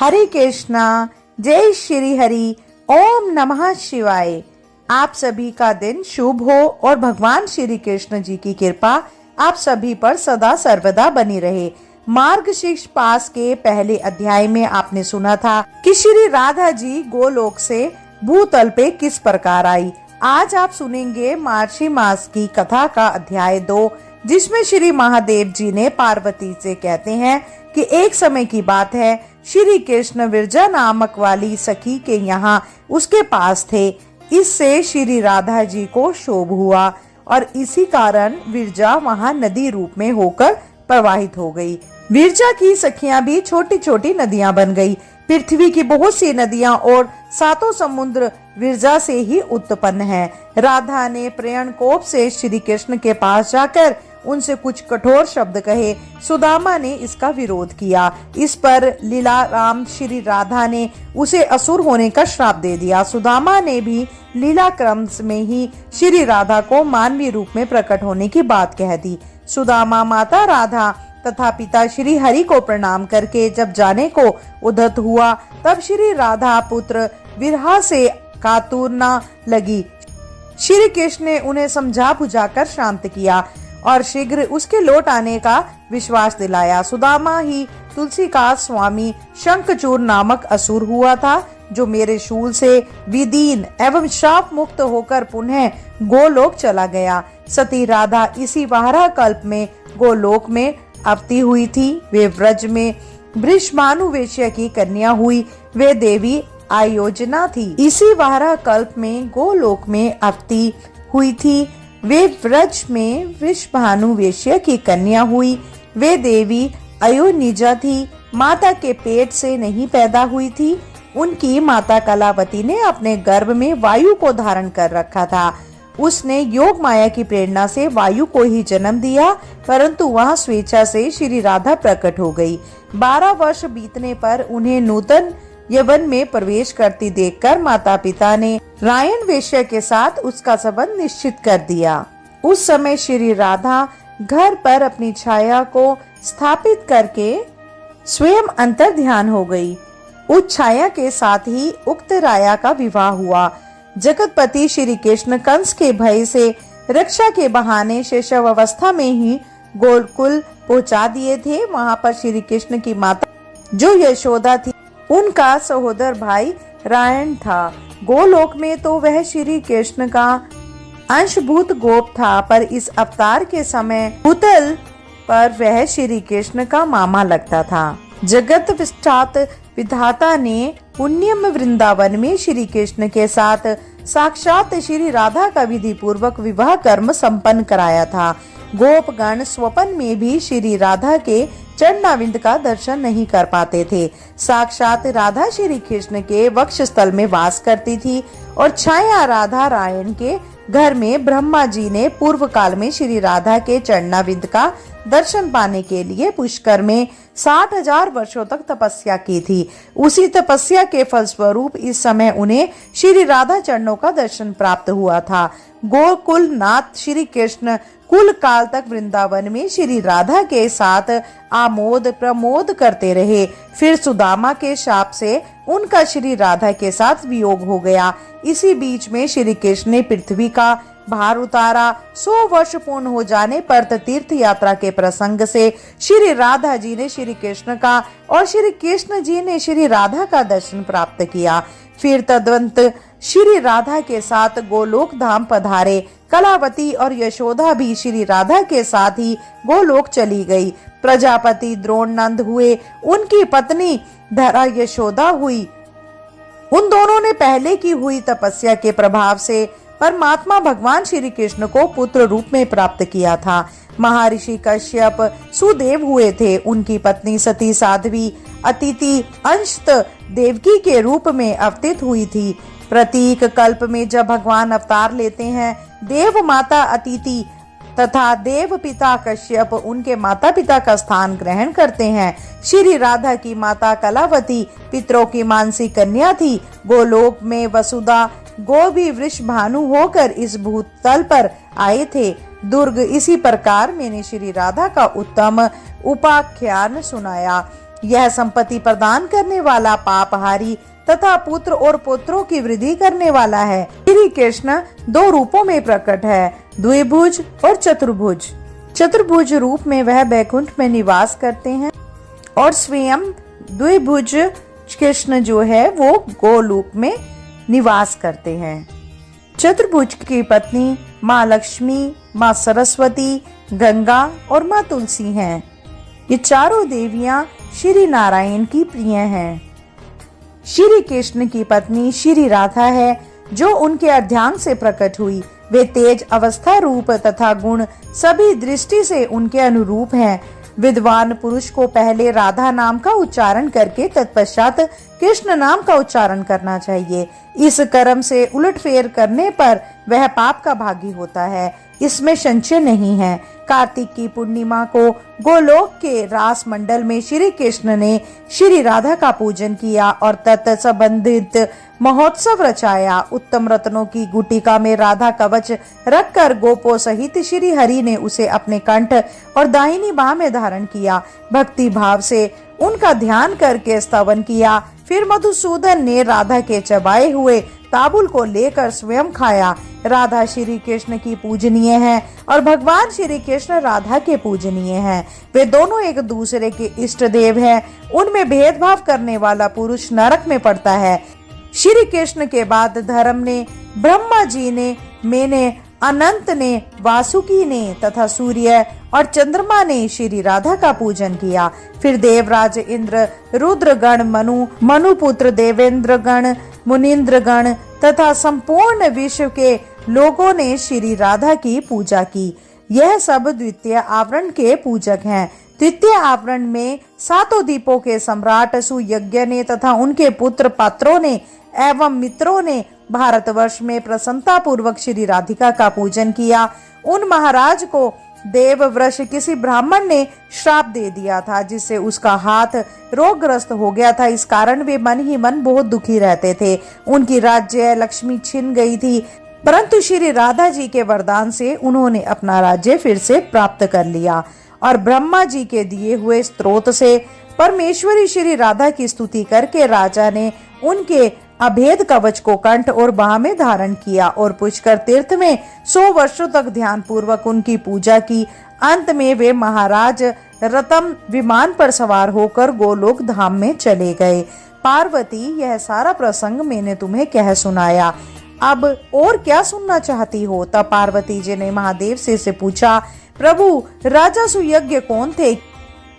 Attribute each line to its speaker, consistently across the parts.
Speaker 1: हरे कृष्णा, जय श्री हरि, ओम नमः शिवाय। आप सभी का दिन शुभ हो और भगवान श्री कृष्ण जी की कृपा आप सभी पर सदा सर्वदा बनी रहे। मार्गशीर्ष पास के पहले अध्याय में आपने सुना था कि श्री राधा जी गोलोक से भूतल पे किस प्रकार आई। आज आप सुनेंगे मार्गशीर्ष मास की कथा का अध्याय 2, जिसमें श्री महादेव जी ने पार्वती से कहते हैं कि एक समय की बात है, श्री कृष्ण विरजा नामक वाली सखी के यहाँ उसके पास थे। इससे श्री राधा जी को शोभ हुआ और इसी कारण विरजा वहाँ नदी रूप में होकर प्रवाहित हो गई। विरजा की सखियां भी छोटी छोटी नदियां बन गई। पृथ्वी की बहुत सी नदियां और 7 समुद्र विरजा से ही उत्पन्न हैं। राधा ने प्रेरण कोप से श्री कृष्ण के पास जाकर उनसे कुछ कठोर शब्द कहे। सुदामा ने इसका विरोध किया। इस पर लीला राम श्री राधा ने उसे असुर होने का श्राप दे दिया। सुदामा ने भी लीला क्रम में ही श्री राधा को मानवीय रूप में प्रकट होने की बात कह दी। सुदामा माता राधा तथा पिता श्री हरि को प्रणाम करके जब जाने को उद्यत हुआ, तब श्री राधा पुत्र विरह से कातुरना लगी। श्री कृष्ण ने उन्हें समझा बुझाकर शांत किया और शीघ्र उसके लौट आने का विश्वास दिलाया। सुदामा ही तुलसी का स्वामी शंखचूर नामक असुर हुआ था, जो मेरे शूल से विदीन एवं श्राप मुक्त होकर पुनः गोलोक चला गया। सती राधा इसी वाहरा कल्प में गोलोक में अवती हुई थी। वे व्रज में वृषभानु वेश्या की कन्या हुई। वे देवी आयोजना थी। इसी वाहरा कल्प में गोलोक में अवती हुई थी। वे व्रज में वृषभानु वेश्या की कन्या हुई। वे देवी अयोनिजा थी। माता के पेट से नहीं पैदा हुई थी। उनकी माता कलावती ने अपने गर्भ में वायु को धारण कर रखा था। उसने योग माया की प्रेरणा से वायु को ही जन्म दिया, परंतु वह स्वेच्छा से श्री राधा प्रकट हो गई। 12 वर्ष बीतने पर उन्हें नूतन यवन में प्रवेश करती देखकर माता पिता ने रायन वेश्या के साथ उसका संबंध निश्चित कर दिया। उस समय श्री राधा घर पर अपनी छाया को स्थापित करके स्वयं अंतर ध्यान हो गई। उस छाया के साथ ही उक्त राया का विवाह हुआ। जगतपति श्री कृष्ण कंस के भय से रक्षा के बहाने शैशव अवस्था में ही गोकुल पहुंचा दिए थे। वहां पर श्री कृष्ण की माता जो यशोदा थी, उनका सहोदर भाई रायन था। गोलोक में तो वह श्री कृष्ण का अंशभूत गोप था, पर इस अवतार के समय भूतल पर वह श्री कृष्ण का मामा लगता था। जगत विख्यात विधाता ने पुण्यम वृंदावन में श्री कृष्ण के साथ साक्षात श्री राधा का विधि पूर्वक विवाह कर्म संपन्न कराया था। गोपगण स्वप्न में भी श्री राधा के चरणाविंद का दर्शन नहीं कर पाते थे। साक्षात राधा श्री कृष्ण के वक्षस्थल में वास करती थी और छाया राधा रायण के घर में ब्रह्मा जी ने पूर्व काल में श्री राधा के चरणाविंद का दर्शन पाने के लिए पुष्कर में 60,000 वर्षों तक तपस्या की थी। उसी तपस्या के फलस्वरूप इस समय उन्हें श्री राधा चरणों का दर्शन प्राप्त हुआ था। गोकुल नाथ श्री कृष्ण कुल काल तक वृंदावन में श्री राधा के साथ आमोद प्रमोद करते रहे। फिर सुदामा के शाप से उनका श्री राधा के साथ वियोग हो गया। इसी बीच में श्री कृष्ण ने पृथ्वी का भार उतारा। 100 वर्ष पूर्ण हो जाने पर तीर्थ यात्रा के प्रसंग से श्री राधा जी ने श्री कृष्ण का और श्री कृष्ण जी ने श्री राधा का दर्शन प्राप्त किया। फिर तदवंत श्री राधा के साथ गोलोक धाम पधारे। कलावती और यशोदा भी श्री राधा के साथ ही गोलोक चली गई। प्रजापति द्रोण नंद हुए, उनकी पत्नी धरा यशोदा हुई। उन दोनों ने पहले की हुई तपस्या के प्रभाव से परमात्मा भगवान श्री कृष्ण को पुत्र रूप में प्राप्त किया था। महर्षि कश्यप सुदेव हुए थे। उनकी पत्नी सती साध्वी अतिथि अंशत देवकी के रूप में अवतरित हुई थी। प्रतीक कल्प में जब भगवान अवतार लेते हैं, देव माता अतिथि तथा देव पिता कश्यप उनके माता पिता का स्थान ग्रहण करते हैं। श्री राधा की माता कलावती पितरों की मानसी कन्या थी। गोलोक में वसुदा गोभी वृषभानु होकर इस भूतल पर आए थे। दुर्ग इसी प्रकार मैंने श्री राधा का उत्तम उपाख्यान सुनाया। यह संपत्ति प्रदान करने वाला, पापहारी तथा पुत्र और पुत्रों की वृद्धि करने वाला है। श्री कृष्ण दो रूपों में प्रकट है, द्विभुज और चतुर्भुज। चतुर्भुज रूप में वह बैकुंठ में निवास करते हैं और स्वयं द्विभुज कृष्ण जो है वो गोलोक में निवास करते हैं। चतुर्भुज की पत्नी माँ लक्ष्मी, माँ सरस्वती, गंगा और माँ तुलसी हैं। ये चारों देवियां श्री नारायण की प्रिय हैं। श्री कृष्ण की पत्नी श्री राधा है जो उनके अर्धांग से प्रकट हुई। वे तेज, अवस्था, रूप तथा गुण सभी दृष्टि से उनके अनुरूप हैं। विद्वान पुरुष को पहले राधा नाम का उच्चारण करके तत्पश्चात कृष्ण नाम का उच्चारण करना चाहिए। इस कर्म से उलटफेर करने पर वह पाप का भागी होता है, इसमें संशय नहीं है। कार्तिक की पूर्णिमा को गोलोक के रास मंडल में श्री कृष्ण ने श्री राधा का पूजन किया और तत् संबंधित महोत्सव रचाया। उत्तम रत्नों की गुटिका में राधा कवच रखकर गोपों सहित श्री हरि ने उसे अपने कंठ और दाहिनी बाह में धारण किया। भक्ति भाव से उनका ध्यान करके स्तवन किया। फिर मधुसूदन ने राधा के चबाए हुए ताबुल को लेकर स्वयं खाया। राधा श्री कृष्ण की पूजनीय है और भगवान श्री कृष्ण राधा के पूजनीय हैं। वे दोनों एक दूसरे के इष्ट देव हैं। उनमें भेदभाव करने वाला पुरुष नरक में पड़ता है। श्री कृष्ण के बाद धर्म ने, ब्रह्मा जी ने, मैंने, अनंत ने, वासुकी ने तथा सूर्य और चंद्रमा ने श्री राधा का पूजन किया। फिर देवराज इंद्र, रुद्रगण, मनुपुत्र देवेंद्र गण, मुनिंद्र गण तथा संपूर्ण विश्व के लोगों ने श्री राधा की पूजा की। यह सब द्वितीय आवरण के पूजक हैं। तृतीय आवरण में सातों दीपों के सम्राट सुयज्ञ ने तथा उनके पुत्र पात्रों ने एवं मित्रों ने भारतवर्ष में प्रसन्नता पूर्वक श्री राधिका का पूजन किया। उन महाराज को देवव्रश किसी ब्राह्मण ने श्राप दे दिया था, जिससे उसका हाथ रोगग्रस्त हो गया था। इस कारण वे मन ही मन बहुत दुखी रहते थे। उनकी राज्य लक्ष्मी छिन गई थी, परंतु श्री राधा जी के वरदान से उन्होंने अपना राज्य फिर से प्राप्त कर लिया और ब्रह्मा जी के दिए हुए स्त्रोत से परमेश्वरी श्री राधा की स्तुति करके राजा ने उनके अभेद कवच को कंठ और बाह में धारण किया और पुष्कर तीर्थ में 100 वर्षों तक ध्यान पूर्वक उनकी पूजा की। अंत में वे महाराज रतम विमान पर सवार होकर गोलोक धाम में चले गए। पार्वती, यह सारा प्रसंग मैंने तुम्हें कह सुनाया, अब और क्या सुनना चाहती हो? तब पार्वती जी ने महादेव से पूछा, प्रभु राजा सुयज्ञ कौन थे?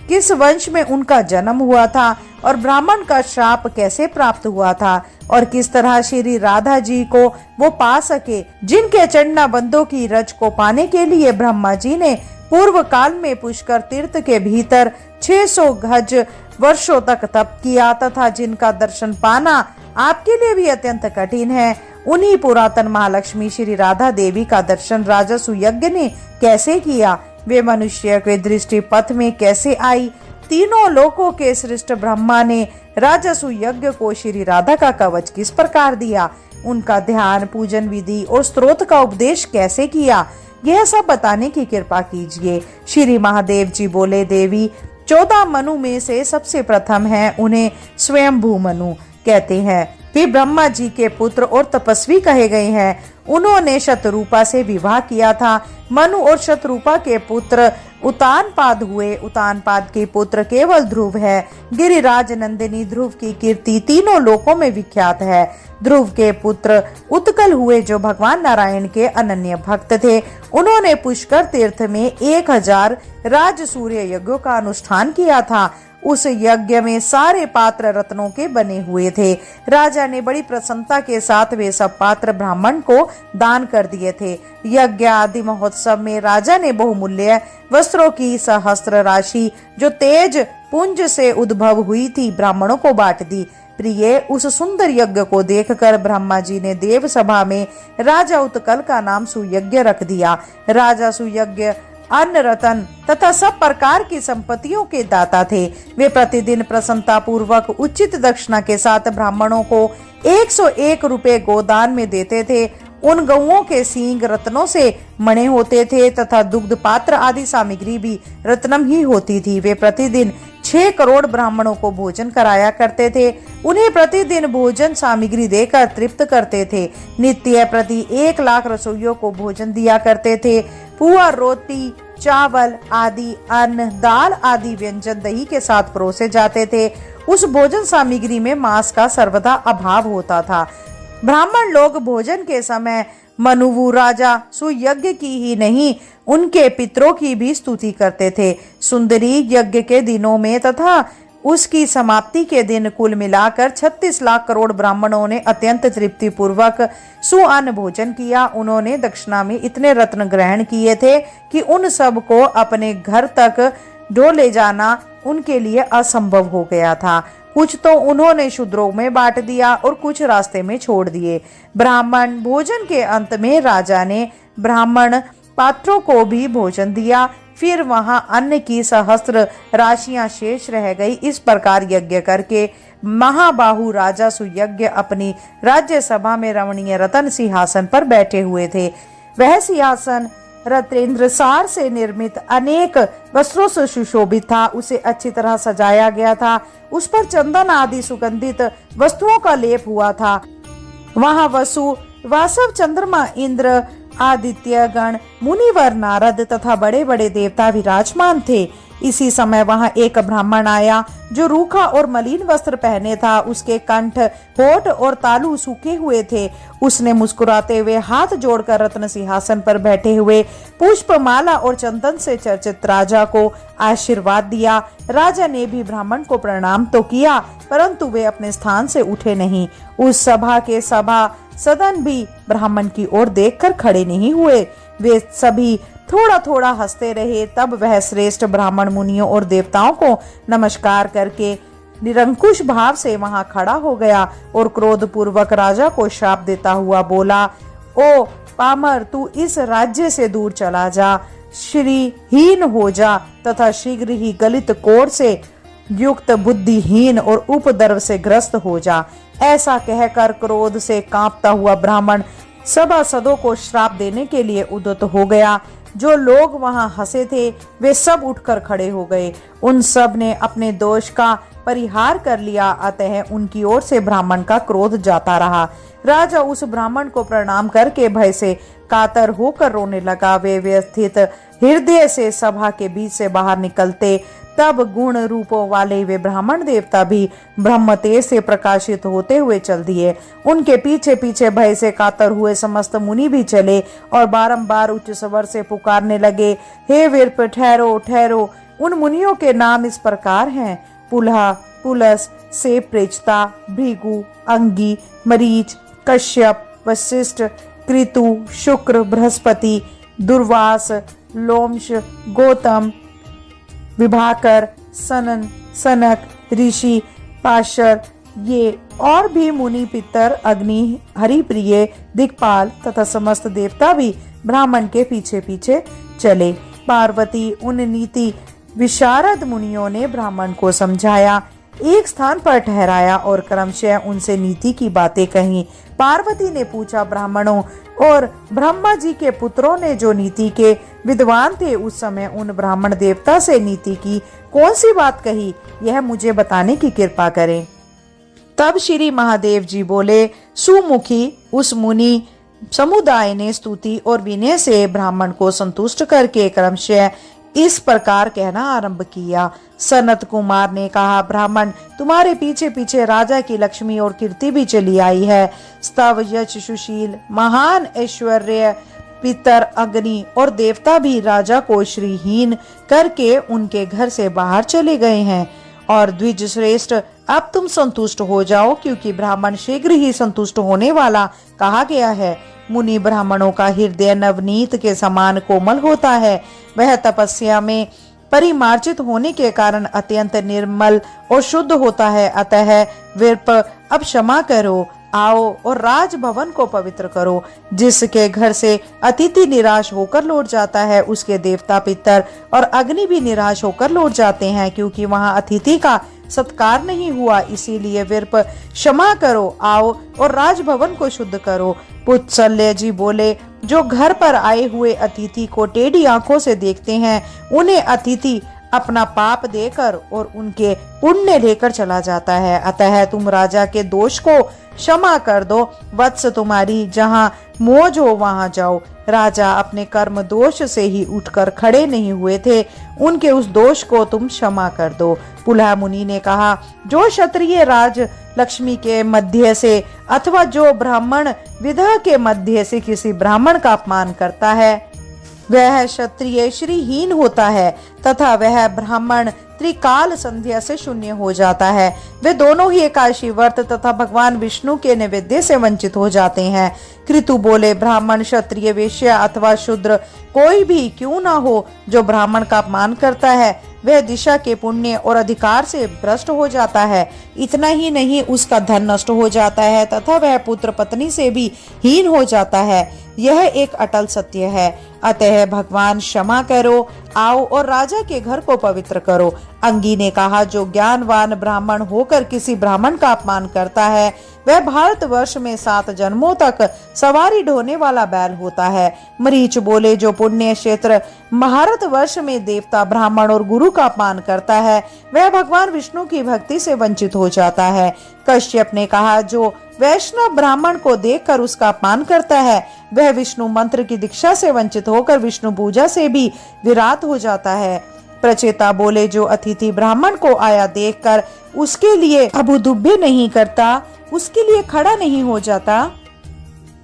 Speaker 1: किस वंश में उनका जन्म हुआ था और ब्राह्मण का श्राप कैसे प्राप्त हुआ था और किस तरह श्री राधा जी को वो पा सके, जिनके चंडा बंदों की रज को पाने के लिए ब्रह्मा जी ने पूर्व काल में पुष्कर तीर्थ के भीतर 600 गज वर्षों तक तप किया तथा जिनका दर्शन पाना आपके लिए भी अत्यंत कठिन है। उन्हीं पुरातन महालक्ष्मी श्री राधा देवी का दर्शन राजा सुयज्ञ ने कैसे किया? वे मनुष्य के दृष्टि पथ में कैसे आई? तीनों लोकों के श्रेष्ठ ब्रह्मा ने राजा सुयज्ञ को श्री राधा का कवच किस प्रकार दिया? उनका ध्यान, पूजन विधि और स्त्रोत का उपदेश कैसे किया? यह सब बताने की कृपा कीजिए। श्री महादेव जी बोले, देवी 14 मनु में से सबसे प्रथम है, उन्हें स्वयंभू मनु कहते हैं। वे ब्रह्मा जी के पुत्र और तपस्वी कहे गए हैं। उन्होंने शतरूपा से विवाह किया था। मनु और शतरूपा के पुत्र उतानपाद हुए। उतानपाद के पुत्र केवल ध्रुव है। गिरिराज नंदिनी ध्रुव की कीर्ति तीनों लोकों में विख्यात है। ध्रुव के पुत्र उत्कल हुए, जो भगवान नारायण के अनन्य भक्त थे। उन्होंने पुष्कर तीर्थ में 1000 राज सूर्य यज्ञों का अनुष्ठान किया था। उस यज्ञ में सारे पात्र रत्नों के बने हुए थे। राजा ने बड़ी प्रसन्नता के साथ वे सब पात्र ब्राह्मण को दान कर दिए थे। यज्ञ आदि महोत्सव में राजा ने बहुमूल्य वस्त्रों की सहस्त्र राशि, जो तेज पुंज से उद्भव हुई थी, ब्राह्मणों को बांट दी। प्रिय, उस सुंदर यज्ञ को देखकर ब्रह्मा जी ने देव सभा में राजा उत्कल का नाम सुयज्ञ रख दिया। राजा सुयज्ञ अन्न, रतन तथा सब प्रकार की संपत्तियों के दाता थे। वे प्रतिदिन प्रसन्नता पूर्वक उचित दक्षिणा के साथ ब्राह्मणों को 101 रुपए गोदान में देते थे। उन गौओं के सींग रत्नों से मणे होते थे तथा दुग्ध पात्र आदि सामग्री भी रत्नम ही होती थी। वे प्रतिदिन 6 करोड़ ब्राह्मणों को भोजन कराया करते थे। उन्हें प्रतिदिन भोजन सामग्री देकर तृप्त करते थे। नित्य प्रति 1 लाख रसोइयों को भोजन दिया करते थे। पुआ, रोटी, चावल आदि अन्न, दाल आदि व्यंजन दही के साथ परोसे जाते थे। उस भोजन सामग्री में मांस का सर्वदा अभाव होता था। ब्राह्मण लोग भोजन के समय मनुवु राजा सुयज्ञ की ही नहीं, उनके पितरों की भी स्तुति करते थे। सुंदरी यज्ञ के दिनों में तथा उसकी समाप्ति के दिन कुल मिलाकर 36 लाख करोड़ ब्राह्मणों ने अत्यंत तृप्ति पूर्वक सुअन्न भोजन किया। उन्होंने दक्षिणा में इतने रत्न ग्रहण किए थे कि उन सब को अपने घर तक ढो ले जाना उनके लिए असंभव हो गया था। कुछ तो उन्होंने शूद्रों में बांट दिया और कुछ रास्ते में छोड़ दिए। ब्राह्मण भोजन के अंत में राजा ने ब्राह्मण पात्रों को भी भोजन दिया। फिर वहां अन्न की सहस्त्र राशियां शेष रह गई। इस प्रकार यज्ञ करके महाबाहु राजा सुयज्ञ अपनी राज्य सभा में रमणीय रतन सिंहासन पर बैठे हुए थे। वह सिंहासन रत्नेंद्र सार से निर्मित अनेक वस्त्रों से सुशोभित था। उसे अच्छी तरह सजाया गया था। उस पर चंदन आदि सुगंधित वस्तुओं का लेप हुआ था। वहां वसु, वासव, चंद्रमा, इंद्र, आदित्य गण, मुनिवर, नारद तथा बड़े बड़े देवता विराजमान थे। इसी समय वहां एक ब्राह्मण आया जो रूखा और मलिन वस्त्र पहने था। उसके कंठ, होठ और तालू सूखे हुए थे। उसने मुस्कुराते हुए हाथ जोड़कर रत्न सिंहासन पर बैठे हुए पुष्प, माला और चंदन से चर्चित राजा को आशीर्वाद दिया। राजा ने भी ब्राह्मण को प्रणाम तो किया, परंतु वे अपने स्थान से उठे नहीं। उस सभा के सभा सदन भी ब्राह्मण की ओर देखकर खड़े नहीं हुए। वे सभी थोड़ा थोड़ा हंसते रहे। तब वह श्रेष्ठ ब्राह्मण मुनियों और देवताओं को नमस्कार करके निरंकुश भाव से वहां खड़ा हो गया और क्रोध पूर्वक राजा को श्राप देता हुआ बोला, ओ पामर, तू इस राज्य से दूर चला जा, श्रीहीन हो जा तथा शीघ्र ही गलित कोढ़ से युक्त, बुद्धिहीन और उपद्रव से ग्रस्त हो जा। ऐसा कहकर क्रोध से कांपता हुआ ब्राह्मण सभासदों को श्राप देने के लिए उद्यत हो गया। जो लोग वहां हंसे थे वे सब उठकर खड़े हो गए। उन सब ने अपने दोष का परिहार कर लिया, अतः उनकी ओर से ब्राह्मण का क्रोध जाता रहा। राजा उस ब्राह्मण को प्रणाम करके भय से कातर होकर रोने लगा। वे व्यथित हृदय से सभा के बीच से बाहर निकलते, तब गुण रूपों वाले वे ब्राह्मण देवता भी ब्रह्म तेज से प्रकाशित होते हुए चल दिए। उनके पीछे पीछे भय से कातर हुए समस्त मुनि भी चले और बारंबार उच्च स्वर से पुकारने लगे, हे वीर, ठहरो ठहरो। उन मुनियों के नाम इस प्रकार हैं, पुलह, पुलस, सेप्रेचता, भृगु, अंगी, मरीच, कश्यप, वशिष्ठ, कृतु, शुक्र, बृहस्पति, दुर्वास, लोमश, गौतम, विभाकर, सनन, सनक, ऋषि, पाशर, ये और भी मुनि, पितर, अग्नि, हरिप्रिय, दिक्पाल तथा समस्त देवता भी ब्राह्मण के पीछे पीछे चले। पार्वती, उन नीति विशारद मुनियों ने ब्राह्मण को समझाया, एक स्थान पर ठहराया और क्रमशः उनसे नीति की बातें कही। पार्वती ने पूछा, ब्राह्मणों और ब्रह्मा जी के पुत्रों ने जो नीति के विद्वान थे, उस समय उन ब्राह्मण देवता से नीति की कौन सी बात कही, यह मुझे बताने की कृपा करें। तब श्री महादेव जी बोले, सुमुखी उस मुनि समुदाय ने स्तुति और विनय से ब्राह्मण को संतुष्ट करके क्रमशः इस प्रकार कहना आरंभ किया। सनत कुमार ने कहा, ब्राह्मण, तुम्हारे पीछे पीछे राजा की लक्ष्मी और कीर्ति भी चली आई है। स्तव, यश, सुशील, महान ऐश्वर्य, पितर, अग्नि और देवता भी राजा को श्रीहीन करके उनके घर से बाहर चले गए हैं। और द्विज श्रेष्ठ, अब तुम संतुष्ट हो जाओ, क्योंकि ब्राह्मण शीघ्र ही संतुष्ट होने वाला कहा गया है। मुनि ब्राह्मणों का हृदय नवनीत के समान कोमल होता है। वह तपस्या में परिमार्जित होने के कारण अत्यंत निर्मल और शुद्ध होता है। अतः विरप, अब क्षमा करो, आओ और राजभवन को पवित्र करो। जिसके घर से अतिथि निराश होकर लौट जाता है, उसके देवता, पितर और अग्नि भी निराश होकर लौट जाते हैं, क्योंकि वहां अतिथि का सत्कार नहीं हुआ। इसीलिए विरप, क्षमा करो, आओ और राजभवन को शुद्ध करो। पुत्सल्य जी बोले, जो घर पर आए हुए अतिथि को टेढ़ी आंखों से देखते हैं, उन्हें अतिथि अपना पाप देकर और उनके पुण्य लेकर चला जाता है। अतः तुम राजा के दोष को क्षमा कर दो। वत्स, तुम्हारी जहाँ मौज हो वहां जाओ। राजा अपने कर्म दोष से ही उठकर खड़े नहीं हुए थे, उनके उस दोष को तुम क्षमा कर दो। पुलह मुनि ने कहा, जो क्षत्रिय राज लक्ष्मी के मध्य से अथवा जो ब्राह्मण विधा के मध्य से किसी ब्राह्मण का अपमान करता है, वह क्षत्रिय श्रीहीन होता है तथा वह ब्राह्मण त्रिकाल संध्या से शून्य हो जाता है। वे दोनों ही एकादशी व्रत तथा भगवान विष्णु के नैवेद्य से वंचित हो जाते हैं। कृतु बोले, ब्राह्मण, क्षत्रिय, वैश्य अथवा शूद्र कोई भी क्यों ना हो, जो ब्राह्मण का अपमान करता है वह दिशा के पुण्य और अधिकार से भ्रष्ट हो जाता है। इतना ही नहीं, उसका धन नष्ट हो जाता है तथा वह पुत्र पत्नी से भी हीन हो जाता है। यह एक अटल सत्य है। अतः भगवान क्षमा करो, आओ और राजा के घर को पवित्र करो। अंगी ने कहा, जो ज्ञानवान ब्राह्मण होकर किसी ब्राह्मण का अपमान करता है वह भारतवर्ष में 7 जन्मों तक सवारी ढोने वाला बैल होता है। मरीच बोले, जो पुण्य क्षेत्र भारतवर्ष में देवता, ब्राह्मण और गुरु का अपमान करता है वह भगवान विष्णु की भक्ति से वंचित हो जाता है। कश्यप ने कहा, जो वैष्णव ब्राह्मण को देखकर उसका अपमान करता है वह विष्णु मंत्र की दीक्षा से वंचित होकर विष्णु पूजा से भी विराट हो जाता है। प्रचेता बोले, जो अतिथि ब्राह्मण को आया देखकर उसके लिए अबुदुब्बे नहीं करता, उसके लिए खड़ा नहीं हो जाता,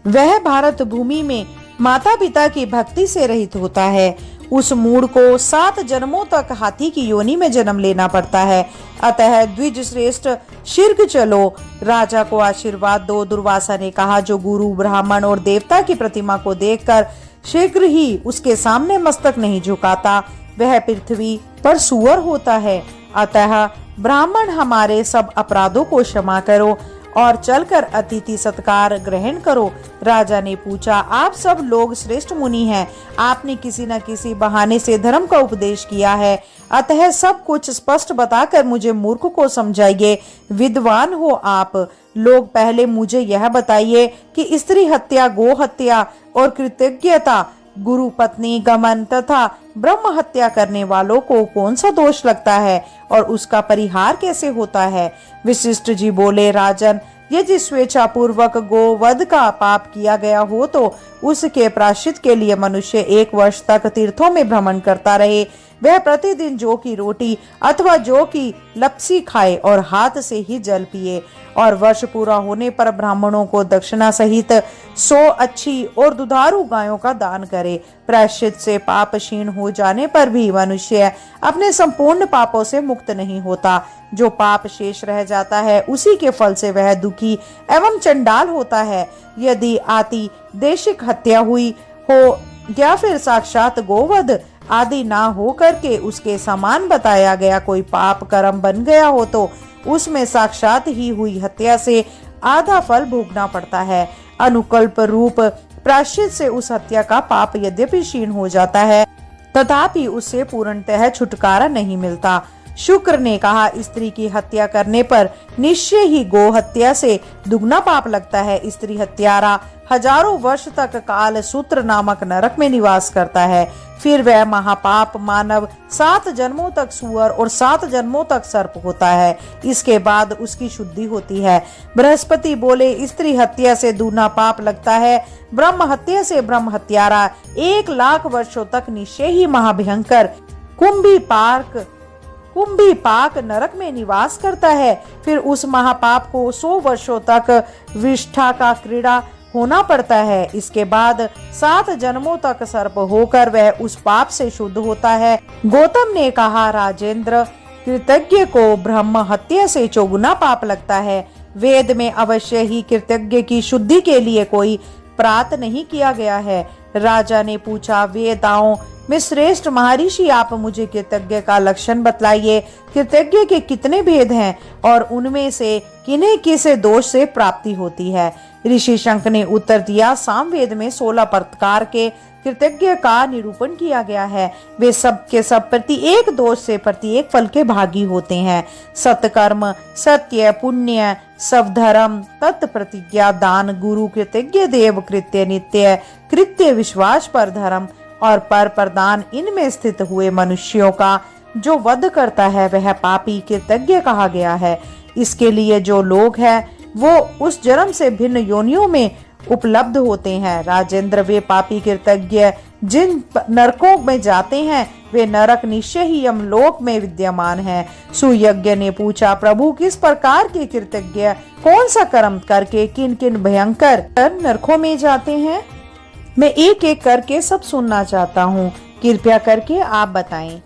Speaker 1: वह भारत भूमि में माता पिता की भक्ति से रहित होता है। उस मूढ़ को 7 जन्मों तक हाथी की योनि में जन्म लेना पड़ता है। अतः द्विज श्रेष्ठ, शीघ्र चलो, राजा को आशीर्वाद दो। दुर्वासा ने कहा, जो गुरु, ब्राह्मण और देवता की प्रतिमा को देखकर शीघ्र ही उसके सामने मस्तक नहीं झुकाता वह पृथ्वी पर सुअर होता है। अतः ब्राह्मण, हमारे सब अपराधों को क्षमा करो और चलकर अतिथि सत्कार ग्रहण करो। राजा ने पूछा, आप सब लोग श्रेष्ठ मुनि हैं, आपने किसी न किसी बहाने से धर्म का उपदेश किया है, अतः सब कुछ स्पष्ट बताकर मुझे मूर्ख को समझाइए। विद्वान हो आप लोग, पहले मुझे यह बताइए कि स्त्री हत्या, गो हत्या और कृतज्ञता, गुरु पत्नी गमन तथा ब्रह्म हत्या करने वालों को कौन सा दोष लगता है और उसका परिहार कैसे होता है। विशिष्ट जी बोले, राजन, यदि स्वेच्छा पूर्वक गोवध का पाप किया गया हो तो उसके प्रायश्चित के लिए मनुष्य 1 वर्ष तक तीर्थों में भ्रमण करता रहे। वह प्रतिदिन जौ की रोटी अथवा जौ की लपसी खाए और हाथ से ही जल पिए और वर्ष पूरा होने पर ब्राह्मणों को दक्षिणा सहित 100 अच्छी और दुधारू गायों का दान करे। प्रायश्चित से पाप क्षीण हो जाने पर भी मनुष्य अपने संपूर्ण पापों से मुक्त नहीं होता। जो पाप शेष रह जाता है उसी के फल से वह दुखी एवं चंडाल होता है। यदि आति देशिक हत्या हुई हो या फिर साक्षात गोवध आदि ना हो करके उसके समान बताया गया कोई पाप कर्म बन गया हो तो उसमें साक्षात ही हुई हत्या से आधा फल भोगना पड़ता है। अनुकल्प रूप प्रायश्चित से उस हत्या का पाप यद्यपि क्षीण हो जाता है तथापि उससे पूर्णतः छुटकारा नहीं मिलता। शुक्र ने कहा, स्त्री की हत्या करने पर निश्चय ही गो हत्या से दुगना पाप लगता है। स्त्री हत्यारा हजारों वर्ष तक काल सूत्र नामक नरक में निवास करता है। फिर वह महापाप मानव 7 जन्मों तक सुअर और 7 जन्मों तक सर्प होता है। इसके बाद उसकी शुद्धि होती है। बृहस्पति बोले, स्त्री हत्या से दूना पाप लगता है। ब्रह्म हत्या से ब्रह्म हत्यारा 1 लाख वर्षों तक निश्चय ही महाभयंकर कुंभी पाक नरक में निवास करता है। फिर उस महापाप को 100 वर्षों तक विष्ठा का क्रीड़ा होना पड़ता है। इसके बाद 7 जन्मों तक सर्प होकर वह उस पाप से शुद्ध होता है। गौतम ने कहा, राजेंद्र, कृतज्ञ को ब्रह्म हत्या से 4 गुना पाप लगता है। वेद में अवश्य ही कृतज्ञ की शुद्धि के लिए कोई प्रात नहीं किया गया है। राजा ने पूछा, वेदाओं में श्रेष्ठ महर्षि, आप मुझे कृतज्ञ का लक्षण बतलाइए। कृतज्ञ के कितने भेद हैं और उनमें से किन्हें किस दोष से प्राप्ति होती है। ऋषि शंख ने उत्तर दिया, सामवेद में 16 प्रकार के कृतज्ञ का निरूपण किया गया है। वे सब के सब प्रत्येक दोष से प्रत्येक फल के भागी होते हैं। सत्कर्म, सत्य, पुण्य, सवधर्म, तत्प्रतिज्ञा, दान, गुरु, कृतज्ञ देव, कृत्य नित्य, कृत्य विश्वास पर धर्म और पर प्रदान, इनमें स्थित हुए मनुष्यों का जो वध करता है वह पापी कृतज्ञ कहा गया है। इसके लिए जो लोग हैं वो उस जन्म से भिन्न योनियों में उपलब्ध होते हैं। राजेंद्र, वे पापी कृतज्ञ जिन नरकों में जाते हैं वे नरक निश्चय ही यमलोक में विद्यमान हैं। सुयज्ञ ने पूछा, प्रभु किस प्रकार के कृतज्ञ कौन सा कर्म करके किन किन भयंकर नरकों में जाते हैं? मैं एक एक करके सब सुनना चाहता हूँ, कृपया करके आप बताएं।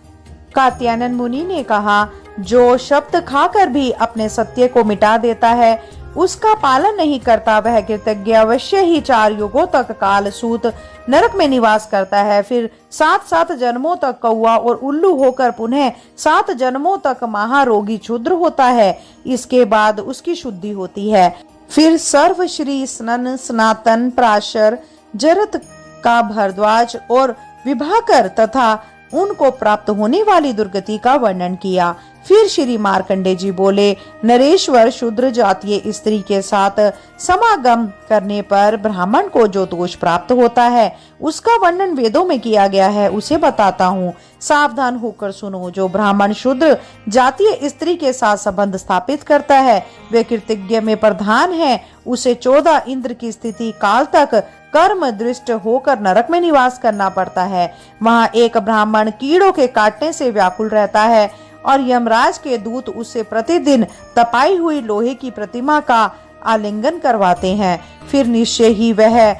Speaker 1: कात्यायन मुनि ने कहा, जो शब्द खाकर भी अपने सत्य को मिटा देता है, उसका पालन नहीं करता, वह कृतज्ञ अवश्य ही 4 युगों तक काल सूत नरक में निवास करता है। फिर 7 जन्मों तक कौआ और उल्लू होकर पुनः 7 जन्मों तक महारोगी क्षुद्र होता है। इसके बाद उसकी शुद्धि होती है। फिर सर्व श्री स्नन सनातन प्राशर जरत का भरद्वाज और विभाकर तथा उनको प्राप्त होने वाली दुर्गति का वर्णन किया। फिर श्री मार्कंडे जी बोले, नरेश्वर, शूद्र जातीय स्त्री के साथ समागम करने पर ब्राह्मण को जो दोष प्राप्त होता है उसका वर्णन वेदों में किया गया है, उसे बताता हूँ। सावधान होकर सुनो। जो ब्राह्मण शूद्र जातीय स्त्री के साथ संबंध स्थापित करता है वे कृतज्ञ में प्रधान है। उसे 14 इंद्र की स्थिति काल तक कर्म दृष्ट होकर नरक में निवास करना पड़ता है। वहाँ एक ब्राह्मण कीड़ों के काटने से व्याकुल रहता है और यमराज के दूत उससे प्रतिदिन तपाई हुई लोहे की प्रतिमा का आलिंगन करवाते हैं। फिर निश्चय ही वह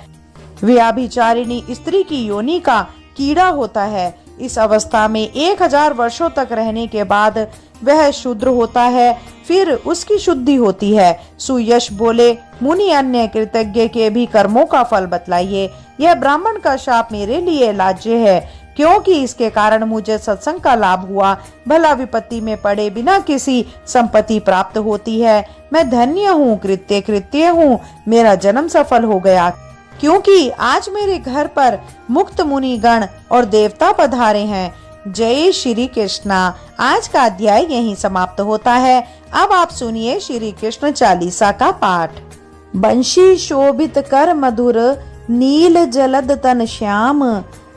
Speaker 1: व्यभिचारिणी स्त्री की योनि का कीड़ा होता है। इस अवस्था में 1000 वर्षों तक रहने के बाद वह शूद्र होता है। फिर उसकी शुद्धि होती है। सुयश बोले, मुनि, अन्य कृतज्ञ के भी कर्मों का फल बतलाइए। यह ब्राह्मण का शाप मेरे लिए लाज्य है, क्योंकि इसके कारण मुझे सत्संग का लाभ हुआ। भला विपत्ति में पड़े बिना किसी संपत्ति प्राप्त होती है। मैं धन्य हूँ, कृत्य हूँ, मेरा जन्म सफल हो गया, क्योंकि आज मेरे घर पर मुक्त मुनि गण और देवता पधारे हैं। जय श्री कृष्णा। आज का अध्याय यहीं समाप्त होता है। अब आप सुनिए श्री कृष्ण चालीसा का पाठ। बंशी शोभित कर मधुर, नील जलद तन श्याम,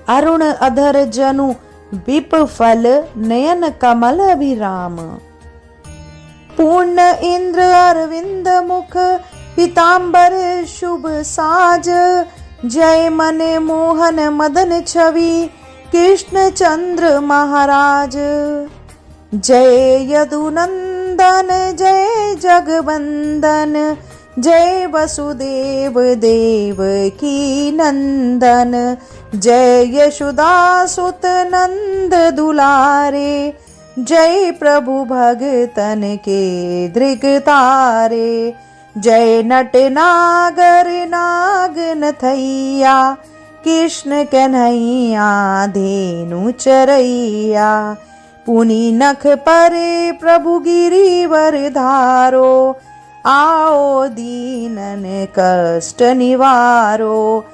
Speaker 1: अरुण अधर जनु विप फल, नयन कमल अभिराम। पूर्ण इंद्र अरविंद मुख, पीताम्बर शुभ साज, जय मन मोहन मदन छवि, कृष्ण चंद्र महाराज। जय यदुनंदन, जय जगवंदन, जय वसुदेव देव की नंदन, जय यशोदा सुत नंद दुलारे, जय प्रभु भगतन के दृग तारे। जय नट नागर नाग नथैया, कृष्ण कन्हैया धेनु चरैया। पुनि नख परे प्रभु गिरिवर धारो, आओ दीनन कष्ट निवारो।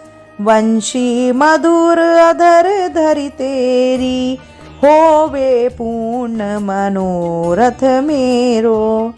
Speaker 1: वंशी मधुर अधर धरि तेरी, होवे पूर्ण मनोरथ मेरो।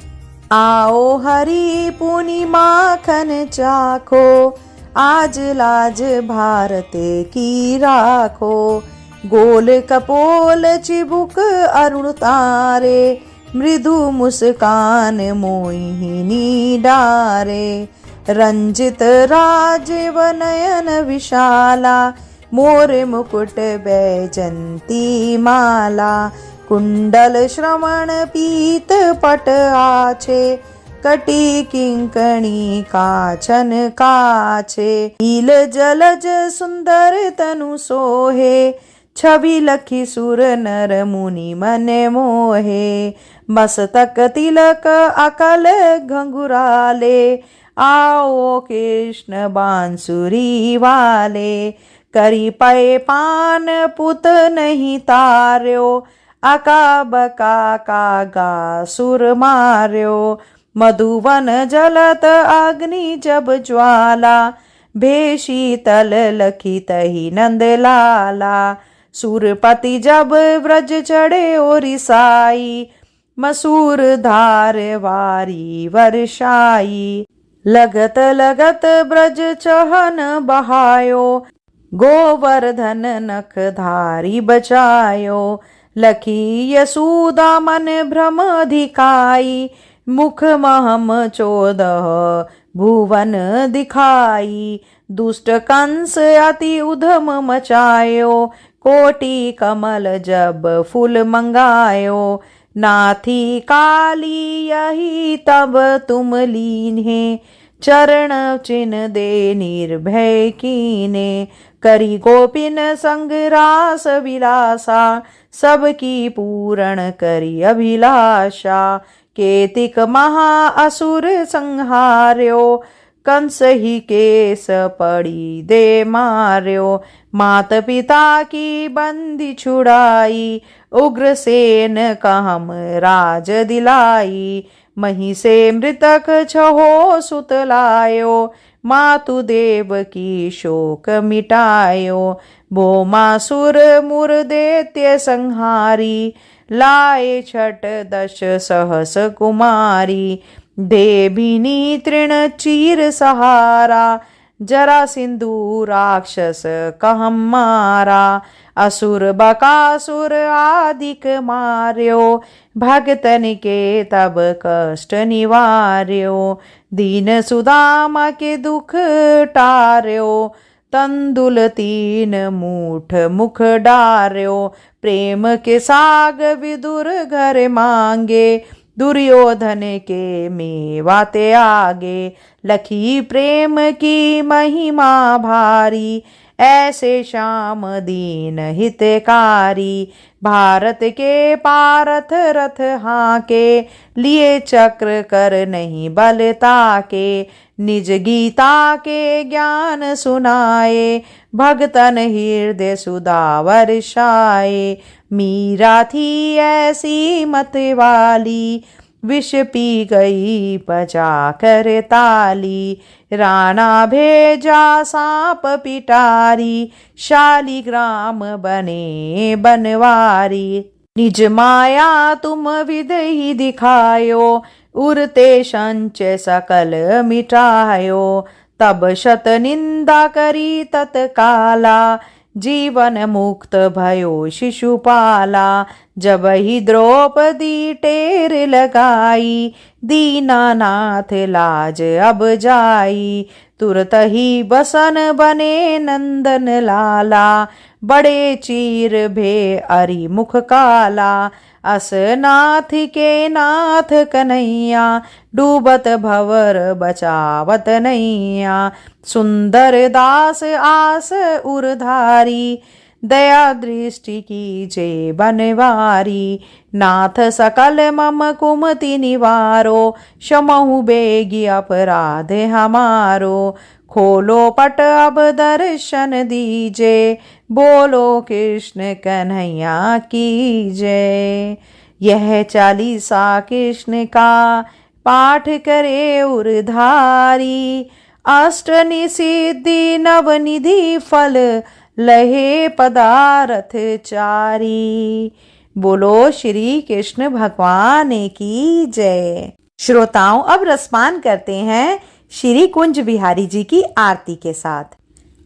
Speaker 1: आओ हरि पुनि माखन चाखो, आज लाज भारत की राखो। गोल कपोल चिबुक अरुण तारे, मृदु मुस्कान मोहिनी डारे। रंजित राजीव नयन विशाला, मोर मुकुट बैजंती माला। कुंडल श्रवण पीत पट आछे, कटी किंकणी काछन काछे। नील जलज सुंदर तनु सोहे, छवि लखी सुर नर मुनि मन मोहे। मस्तक तिलक अकल घंघुराले, आओ कृष्ण बांसुरी वाले। करी पय पान पुत नहीं तार्यो, अका बका कागा सुर मार्यो। मधुवन जलत अग्नि जब ज्वाला, भेशीतल लखी तही नंद लाला। सूरपति जब व्रज चढ़े ओरिसाई, मसूर धार वारी वर्षाई। लगत लगत ब्रज चहन बहायो, गोवर्धन नख धारी बचायो। लखी यशोदा मन भ्रम धिकाई, मुख महम 14 भुवन दिखाई। दुष्ट कंस अति उधम मचायो, कोटि कमल जब फूल मंगायो। नाथी काली यही तब तुम लीन्हे, चरण चिन्ह दे निर्भय कीने। करी गोपिन संग रास विलासा, सबकी पूर्ण करी अभिलाषा। केतिक महा असुर संहार्यो, कंस ही केस पड़ी दे मार्यो। मात पिता की बंदी छुड़ाई, उग्रसेन कहम राज दिलाई। मही से मृतक छहो सुत लायो, मातु देव की शोक मिटायो। भोमासुर मुर दैत्य संहारी, लाए छठ 10 सहस कुमारी। देभिनी तृण चीर सहारा, जरा सिंधु राक्षस कहम मारा। असुर बकासुर आदिक मार्यो, भगतन के तब कष्ट निवार्यो। दीन सुदामा के दुख टार्यो, तंदुल 3 मूठ मुख डार्यो। प्रेम के साग विदुर घर मांगे, दुर्योधन के मेवा त्यागे। लखी प्रेम की महिमा भारी, ऐसे श्याम दीन हितकारी। भारत के पारथ रथ हाके, लिए चक्र कर नहीं बल ताके। निज गीता के ज्ञान सुनाए, भगतन हृदय सुधा वर्षाए। मीरा थी ऐसी मत वाली, विष पी गई पचा कर ताली। राणा भेजा सांप पिटारी, शालिग्राम बने बनवारी। निज माया तुम विधि दिखायो, उरते संचय सकल मिटायो। तब शत निंदा करी तत्काला, जीवन मुक्त भयो शिशुपाला। जब ही द्रौपदी टेर लगाई, दीनानाथ लाज अब जाई। तुरत ही बसन बने नंदन लाला, बड़े चीर भे अरि मुख काला। अस नाथ के नाथ कन्हैया, डूबत भवर बचावत नैया। सुंदर दास आस उरधारी, दया दृष्टि की जे बनवारी। नाथ सकल मम कुमति निवारो, क्षमहु बेगी अपराध हमारो। खोलो पट अब दर्शन दीजे, बोलो कृष्ण कन्हैया की जय। यह 40 कृष्ण का पाठ करे उरधारी, अष्ट निसिद्धि नवनिधि फल लहे पदारथ चारी। बोलो श्री कृष्ण भगवान की जय। श्रोताओं, अब रसपान करते हैं श्री कुंज बिहारी जी की आरती के साथ।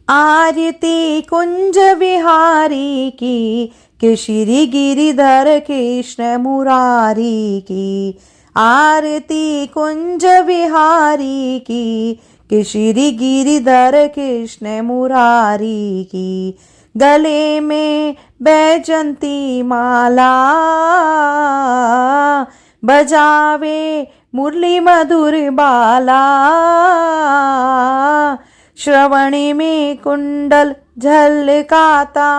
Speaker 1: आरती कुंज बिहारी की, कि श्री गिरिधर कृष्ण मुरारी की। आरती कुंज बिहारी की, कि श्री गिरिधर कृष्ण मुरारी की। गले में बैजंती माला, बजावे मुरली मधुर बाला। श्रवणी में कुंडल झलकाता,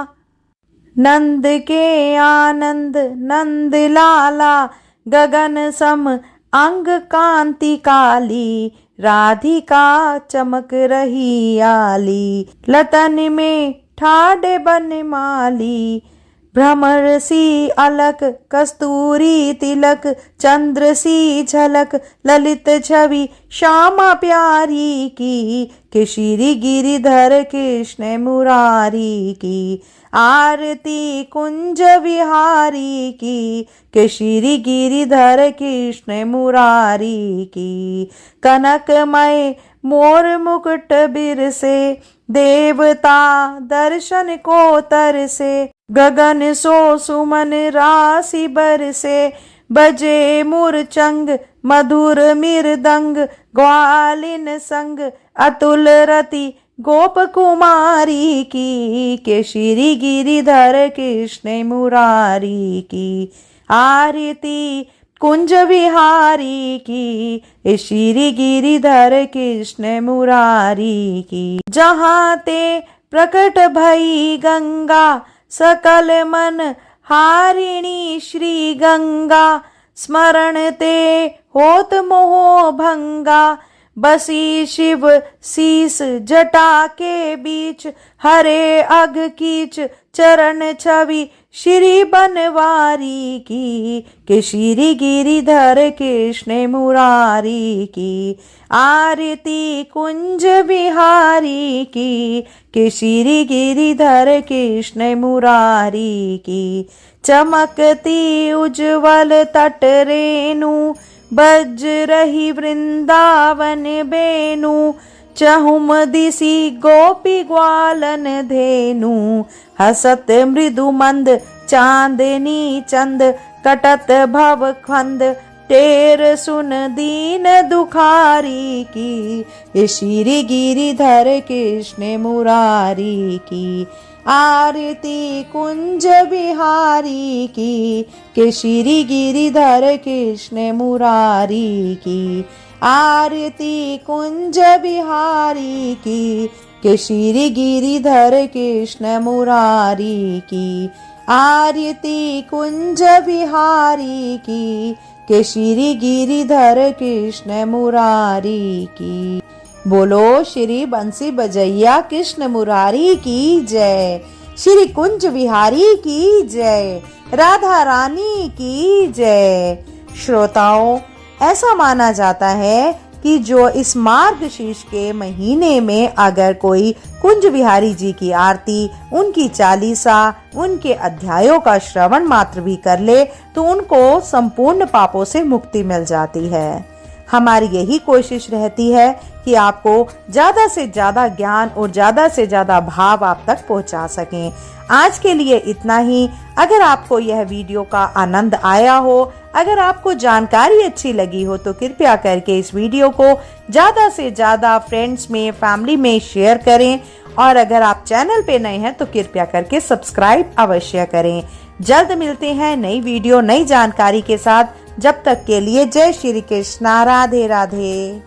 Speaker 1: नंद के आनंद नंद लाला। गगन सम अंग कांति काली, राधिका चमक रही आली। लतन में ठाडे बनमाली, भ्रमर सी अलक कस्तूरी तिलक। चंद्र सी झलक ललित छवि श्यामा प्यारी की, कि श्री गिरिधर कृष्ण मुरारी की। आरती कुंज विहारी की, कि श्री गिरिधर कृष्ण मुरारी की। कनकमय मोर मुकुट बिरसे, देवता दर्शन को तरसे। गगन सो सुमन राशि बरसे, बजे मुरचंग मधुर मृदंग, ग्वालिन संग अतुल रति गोप कुमारी की, के श्री गिरिधर कृष्ण मुरारी की। आरती कुंज विहारी की, श्री गिरिधर कृष्ण मुरारी की। जहाँ ते प्रकट भई गंगा, सकल मन हारिणी श्री गंगा, स्मरण ते होत मोह भंगा, बसी शिव शीस जटा के बीच, हरे अग कीच चरण छवि श्री बनवारी की, के श्री गिरिधर कृष्ण मुरारी की। आरती कुंज बिहारी की, के श्री गिरिधर कृष्ण मुरारी की। चमकती उज्ज्वल तट रेणु, बज रही वृंदावन बेनु, चहुम दिसी गोपी ग्वालन धेनु, हसत मृदु मंद चांदनी चंद, कटत भव खंद टेर सुन दीन दुखारी की, श्री गिरिधर कृष्ण मुरारी की। आरती कुंज बिहारी की, के श्री गिरिधर कृष्ण मुरारी की। आरती कुंज बिहारी की, के श्री गिरिधर कृष्ण मुरारी की। आरती कुंज बिहारी की, के श्री गिरिधर कृष्ण मुरारी की। बोलो श्री बंसी बजैया कृष्ण मुरारी की जय, श्री कुंज विहारी की जय, राधा रानी की जय। श्रोताओं, ऐसा माना जाता है कि जो इस मार्गशीर्ष के महीने में अगर कोई कुंज विहारी जी की आरती, उनकी चालीसा, उनके अध्यायों का श्रवण मात्र भी कर ले तो उनको संपूर्ण पापों से मुक्ति मिल जाती है। हमारी यही कोशिश रहती है कि आपको ज्यादा से ज्यादा ज्ञान और ज्यादा से ज्यादा भाव आप तक पहुंचा सकें। आज के लिए इतना ही। अगर आपको यह वीडियो का आनंद आया हो, अगर आपको जानकारी अच्छी लगी हो तो कृपया करके इस वीडियो को ज्यादा से ज्यादा फ्रेंड्स में, फैमिली में शेयर करें। और अगर आप चैनल पे नए हैं तो कृपया करके सब्सक्राइब अवश्य करें। जल्द मिलते हैं नई वीडियो, नई जानकारी के साथ। जब तक के लिए जय श्री कृष्णा, राधे राधे।